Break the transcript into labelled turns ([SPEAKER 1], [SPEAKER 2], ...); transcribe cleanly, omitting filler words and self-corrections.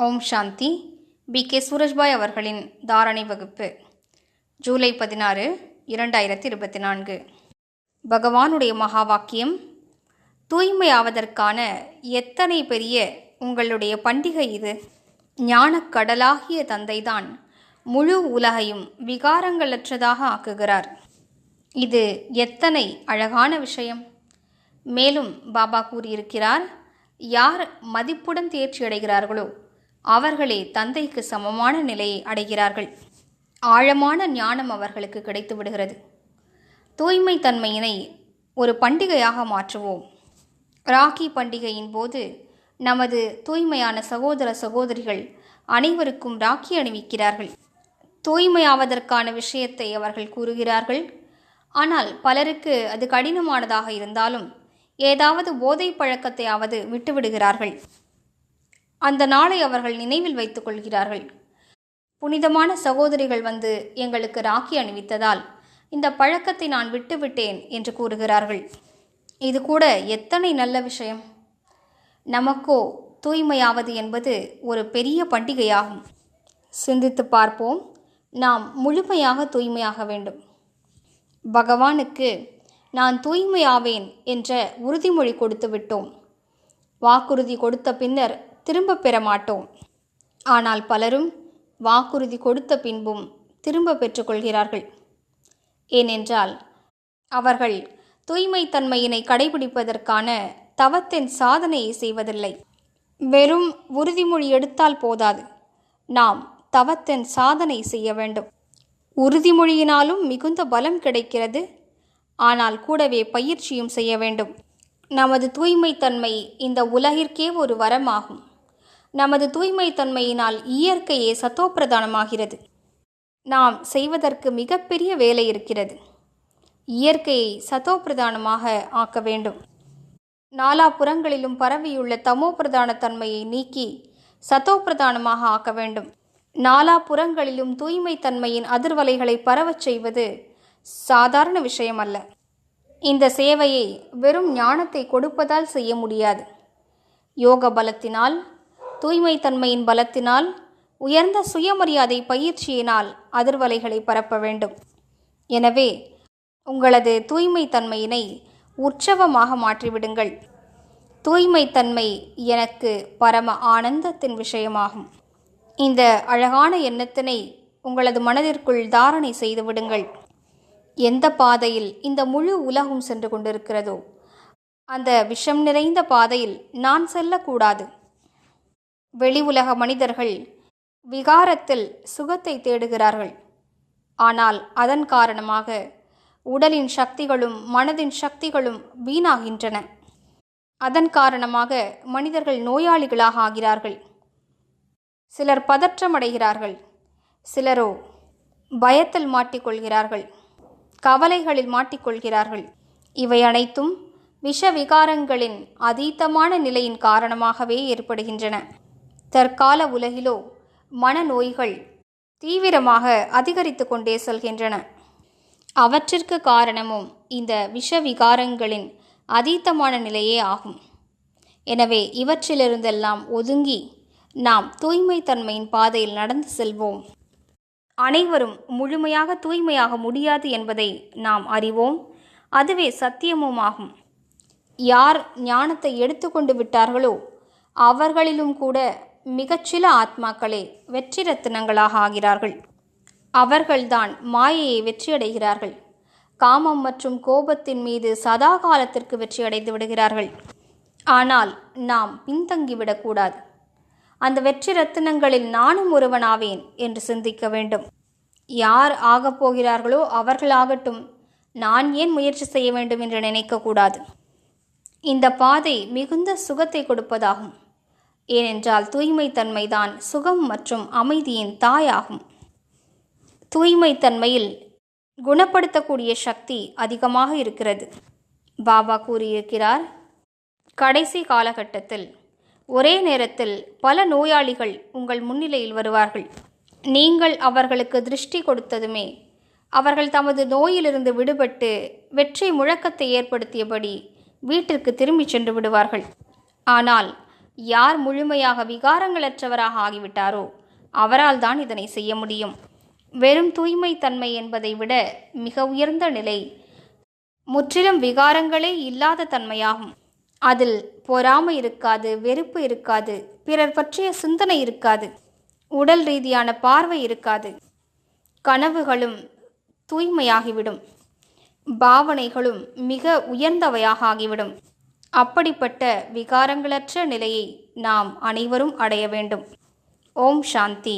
[SPEAKER 1] ஓம் சாந்தி. B.K. Surajbhai அவர்களின் தாரணை வகுப்பு, ஜூலை 16, 2024. பகவானுடைய மகா வாக்கியம்: தூய்மையாவதற்கான எத்தனை பெரிய உங்களுடைய பண்டிகை இது! ஞானக் கடலாகிய தந்தைதான் முழு உலகையும் விகாரங்களற்றதாக ஆக்குகிறார். இது எத்தனை அழகான விஷயம்! மேலும் பாபா கூறியிருக்கிறார், யார் மதிப்புடன் தேர்ச்சி அடைகிறார்களோ அவர்களே தந்தைக்கு சமமான நிலையை அடைகிறார்கள். ஆழமான ஞானம் அவர்களுக்கு கிடைத்து விடுகிறது. தூய்மை தன்மையினை ஒரு பண்டிகையாக மாற்றுவோம். ராக்கி பண்டிகையின் போது நமது தூய்மையான சகோதர சகோதரிகள் அனைவருக்கும் ராக்கி அணிவிக்கிறார்கள். தூய்மையாவதற்கான விஷயத்தை அவர்கள் கூறுகிறார்கள். ஆனால் பலருக்கு அது கடினமானதாக இருந்தாலும் ஏதாவது போதை பழக்கத்தையாவது விட்டுவிடுகிறார்கள். அந்த நாளை அவர்கள் நினைவில் வைத்துக் கொள்கிறார்கள். புனிதமான சகோதரிகள் வந்து எங்களுக்கு ராக்கி அணிவித்ததால் இந்த பழக்கத்தை நான் விட்டுவிட்டேன் என்று கூறுகிறார்கள். இது கூட எத்தனை நல்ல விஷயம்! நமக்கோ தூய்மையாவது என்பது ஒரு பெரிய பண்டிகையாகும். சிந்தித்து பார்ப்போம். நாம் முழுமையாக தூய்மையாக வேண்டும். பகவானுக்கு நான் தூய்மையாவேன் என்ற உறுதிமொழி கொடுத்து விட்டோம். வாக்குறுதி கொடுத்த பின்னர் திரும்ப பெற மாட்டோம். ஆனால் பலரும் வாக்குறுதி கொடுத்த பின்பும் திரும்ப பெற்றுக்கொள்கிறார்கள். ஏனென்றால் அவர்கள் தூய்மைத்தன்மையினை கடைபிடிப்பதற்கான தவத்தின் சாதனையை செய்வதில்லை. வெறும் உறுதிமொழி எடுத்தால் போதாது, நாம் தவத்தின் சாதனை செய்ய வேண்டும். உறுதிமொழியினாலும் மிகுந்த பலம் கிடைக்கிறது. ஆனால் கூடவே பயிற்சியும் செய்ய வேண்டும். நமது தூய்மைத்தன்மை இந்த உலகிற்கே ஒரு வரமாகும். நமது தூய்மைத்தன்மையினால் இயற்கையே சத்தோப்பிரதானமாகிறது. நாம் செய்வதற்கு மிகப்பெரிய வேலை இருக்கிறது. இயற்கையை சத்தோப்பிரதானமாக ஆக்க வேண்டும். நாலாபுறங்களிலும் பரவியுள்ள தமோபிரதான தன்மையை நீக்கி சத்தோப்பிரதானமாக ஆக்க வேண்டும். நாலாபுறங்களிலும் தூய்மைத்தன்மையின் அதிர்வலைகளை பரவச் செய்வது சாதாரண விஷயம் அல்ல. இந்த சேவையை வெறும் ஞானத்தை கொடுப்பதால் செய்ய முடியாது. யோக பலத்தினால், தூய்மைத்தன்மையின் பலத்தினால், உயர்ந்த சுயமரியாதை பயிற்சியினால் அதிர்வலைகளை பரப்ப வேண்டும். எனவே உங்களது தூய்மைத்தன்மையினை உற்சவமாக மாற்றிவிடுங்கள். தூய்மைத்தன்மை எனக்கு பரம ஆனந்தத்தின் விஷயமாகும். இந்த அழகான எண்ணத்தினை உங்களது மனதிற்குள் தாரணை செய்து விடுங்கள். எந்த பாதையில் இந்த முழு உலகம் சென்று கொண்டிருக்கிறதோ அந்த விஷம் நிறைந்த பாதையில் நான் செல்லக்கூடாது. வெளி உலக மனிதர்கள் விகாரத்தில் சுகத்தை தேடுகிறார்கள். ஆனால் அதன் காரணமாக உடலின் சக்திகளும் மனதின் சக்திகளும் வீணாகின்றன. அதன் காரணமாக மனிதர்கள் நோயாளிகளாக ஆகிறார்கள். சிலர் பதற்றமடைகிறார்கள். சிலரோ பயத்தில் மாட்டிக்கொள்கிறார்கள், கவலைகளில் மாட்டிக்கொள்கிறார்கள். இவை அனைத்தும் விஷவிகாரங்களின் அதீதமான நிலையின் காரணமாகவே ஏற்படுகின்றன. தற்கால உலகிலோ மனநோய்கள் தீவிரமாக அதிகரித்து கொண்டே செல்கின்றன. அவற்றிற்கு காரணமும் இந்த விஷவிகாரங்களின் அதீதமான நிலையே ஆகும். எனவே இவற்றிலிருந்தெல்லாம் ஒதுங்கி நாம் தூய்மைத்தன்மையின் பாதையில் நடந்து செல்வோம். அனைவரும் முழுமையாக தூய்மையாக முடியாது என்பதை நாம் அறிவோம். அதுவே சத்தியமும் ஆகும். யார் ஞானத்தை எடுத்துக்கொண்டு விட்டார்களோ அவர்களிலும் கூட மிகச்சில ஆத்மாக்களே வெற்றி ரத்தினங்களாக ஆகிறார்கள். அவர்கள்தான் மாயையை வெற்றியடைகிறார்கள். காமம் மற்றும் கோபத்தின் மீது சதா காலத்திற்கு வெற்றியடைந்து விடுகிறார்கள். ஆனால் நாம் பின்தங்கிவிடக்கூடாது. அந்த வெற்றி ரத்தினங்களில் நானும் ஒருவனாவேன் என்று சிந்திக்க வேண்டும். யார் ஆகப் போகிறார்களோ அவர்களாகட்டும், நான் ஏன் முயற்சி செய்ய வேண்டும் என்று நினைக்கக்கூடாது. இந்த பாதை மிகுந்த சுகத்தை கொடுப்பதாகும். ஏனென்றால் தூய்மைத்தன்மைதான் சுகம் மற்றும் அமைதியின் தாயாகும். தூய்மைத்தன்மையில் குணப்படுத்தக்கூடிய சக்தி அதிகமாக இருக்கிறது. பாபா கூறியிருக்கிறார், கடைசி காலகட்டத்தில் ஒரே நேரத்தில் பல நோயாளிகள் உங்கள் முன்னிலையில் வருவார்கள். நீங்கள் அவர்களுக்கு திருஷ்டி கொடுத்ததுமே அவர்கள் தமது நோயிலிருந்து விடுபட்டு வெற்றி முழக்கத்தை ஏற்படுத்தியபடி வீட்டிற்கு திரும்பி சென்று விடுவார்கள். ஆனால் யார் முழுமையாக விகாரங்களற்றவராக ஆகிவிட்டாரோ அவரால் தான் இதனை செய்ய முடியும். வெறும் தூய்மை தன்மை என்பதை விட மிக உயர்ந்த நிலை முற்றிலும் விகாரங்களே இல்லாத தன்மையாகும். அதில் பொறாமை இருக்காது, வெறுப்பு இருக்காது, பிறர் பற்றிய சிந்தனை இருக்காது, உடல் ரீதியான பார்வை இருக்காது. கனவுகளும் தூய்மையாகிவிடும், பாவனைகளும் மிக உயர்ந்தவையாக ஆகிவிடும். அப்படிப்பட்ட விகாரங்களற்ற நிலையை நாம் அனைவரும் அடைய வேண்டும். ஓம் சாந்தி.